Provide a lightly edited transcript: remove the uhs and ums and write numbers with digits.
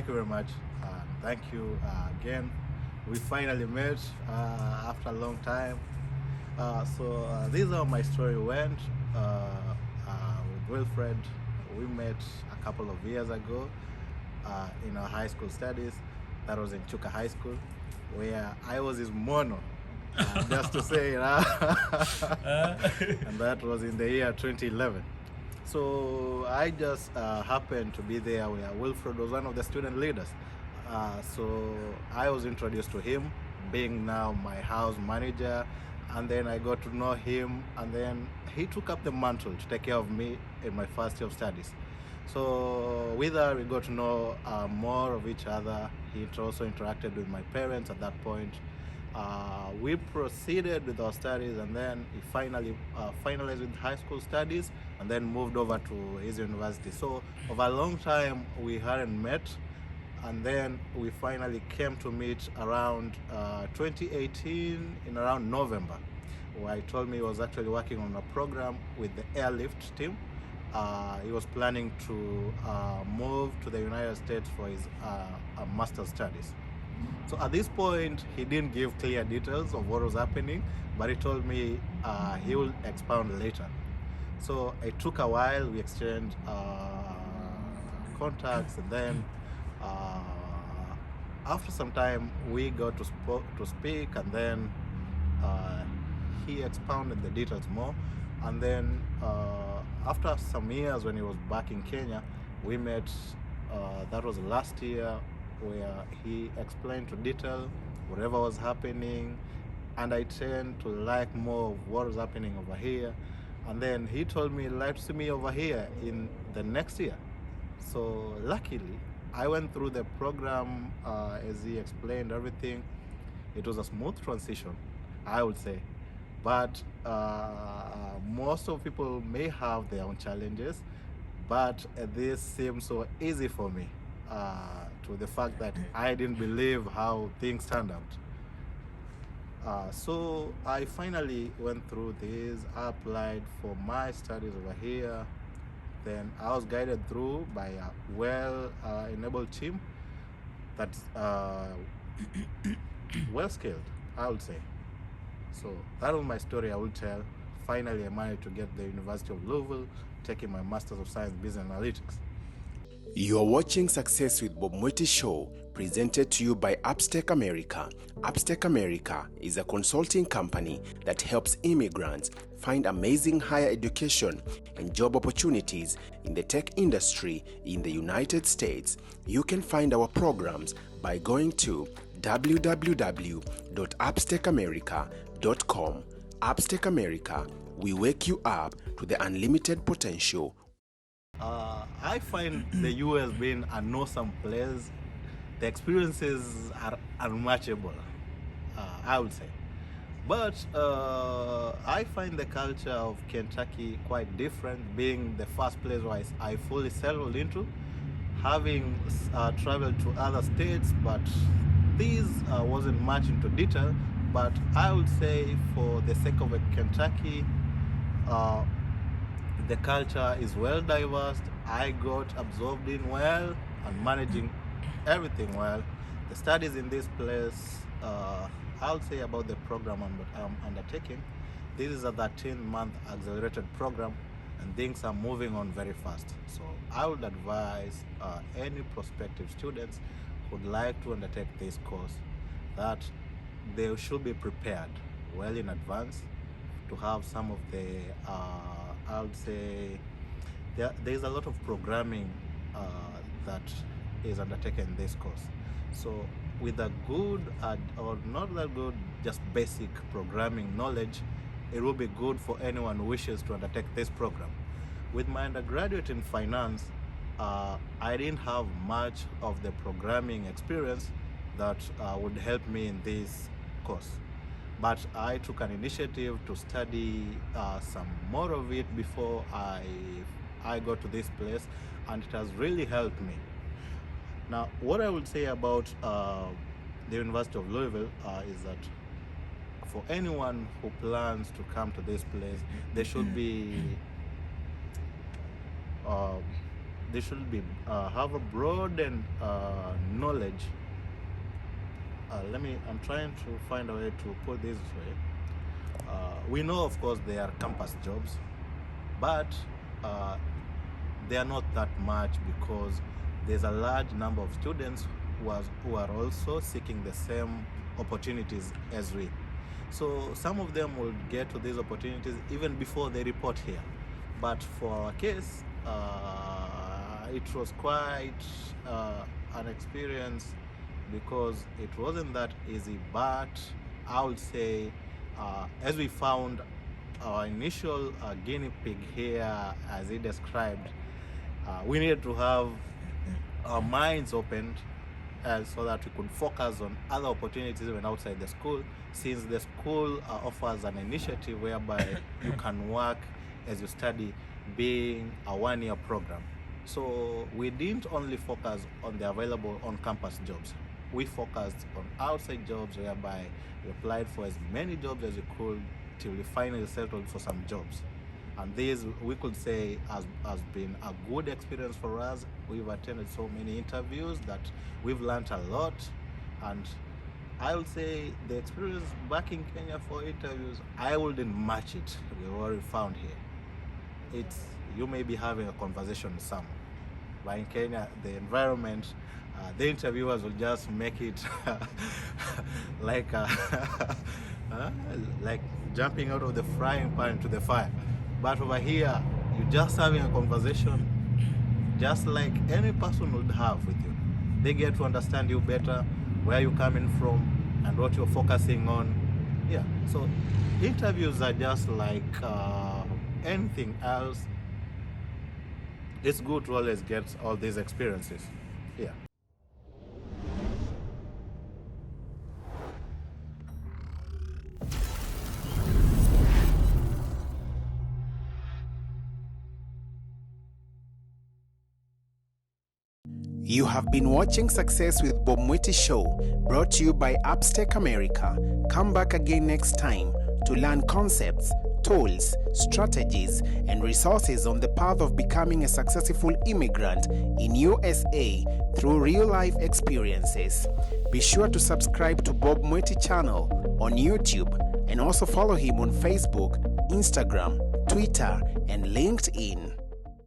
Thank you very much. Thank you again. We finally met after a long time. This is how my story went with Wilfred. We met a couple of years ago in our high school studies. That was in Chuka High School, where I was his mono. Just to say, and that was in the year 2011. So I just happened to be there where Wilfred was one of the student leaders. So I was introduced to him, being now my house manager, and then I got to know him, and then he took up the mantle to take care of me in my first year of studies. So with that, we got to know more of each other. He also interacted with my parents at that point. We proceeded with our studies, and then he finally finalized with high school studies and then moved over to his university. So over a long time we hadn't met, and then we finally came to meet around 2018 in around November, where he told me he was actually working on a program with the airlift team. He was planning to move to the United States for his master's studies. So at this point, he didn't give clear details of what was happening, but he told me he will expound later. So it took a while. We exchanged contacts, and then after some time, we got to speak, and then he expounded the details more. And then after some years, when he was back in Kenya, we met. That was last year, where he explained to detail whatever was happening, and I tend to like more of what was happening over here. And then he told me he'd like to see me over here in the next year. So luckily, I went through the program as he explained everything. It was a smooth transition, I would say. But most of people may have their own challenges, but this seems so easy for me. To the fact that I didn't believe how things turned out. So I finally went through this. I applied for my studies over here. Then I was guided through by a well-enabled team that's well-skilled, I would say. So that was my story I will tell. Finally, I managed to get the University of Louisville, taking my Masters of Science Business Analytics. You are watching Success with Bob Mwiti Show, presented to you by Upstake America. Upstake America is a consulting company that helps immigrants find amazing higher education and job opportunities in the tech industry in the United States. You can find our programs by going to www.upstakeamerica.com. Upstake America, we wake you up to the unlimited potential. I find the US being an awesome place. The experiences are unmatchable, I would say. But I find the culture of Kentucky quite different, being the first place where I fully settled into, having traveled to other states, but these wasn't much into detail. But I would say, for the sake of Kentucky, the culture is well diverse. I got absorbed in well and managing everything well. The studies in this place, I'll say about the program I'm undertaking. This is a 13-month accelerated program, and things are moving on very fast. So I would advise any prospective students who would like to undertake this course that they should be prepared well in advance to have some of the I would say there's a lot of programming that is undertaken in this course. So with a good or not that good, just basic programming knowledge, it will be good for anyone who wishes to undertake this program. With my undergraduate in finance, I didn't have much of the programming experience that would help me in this course. But I took an initiative to study some more of it before I got to this place, and it has really helped me. Now, what I would say about the University of Louisville is that for anyone who plans to come to this place, they should be they should be have a broad and knowledge. I'm trying to find a way to put this way. We know, of course, there are campus jobs, but they are not that much because there's a large number of students who are also seeking the same opportunities as we. So some of them will get to these opportunities even before they report here. But for our case, it was quite an experience because it wasn't that easy, but I would say as we found our initial guinea pig here, as he described, we needed to have our minds opened so that we could focus on other opportunities even outside the school, since the school offers an initiative whereby you can work as you study, being a one-year program. So we didn't only focus on the available on-campus jobs. We focused on outside jobs whereby we applied for as many jobs as we could till we finally settled for some jobs. And this, we could say, has been a good experience for us. We've attended so many interviews that we've learned a lot. And I would say the experience back in Kenya for interviews, I wouldn't match it with what we found here. You may be having a conversation with someone, but in Kenya, the environment, the interviewers will just make it like like jumping out of the frying pan to the fire. But over here, you're just having a conversation just like any person would have with you. They get to understand you better, where you're coming from and what you're focusing on. Yeah, so interviews are just like anything else. It's good to always get all these experiences. Yeah. You have been watching Success with Bob Mwiti Show, brought to you by Upstake America. Come back again next time to learn concepts, tools, strategies, and resources on the path of becoming a successful immigrant in USA through real-life experiences. Be sure to subscribe to Bob Mwiti channel on YouTube and also follow him on Facebook, Instagram, Twitter, and LinkedIn.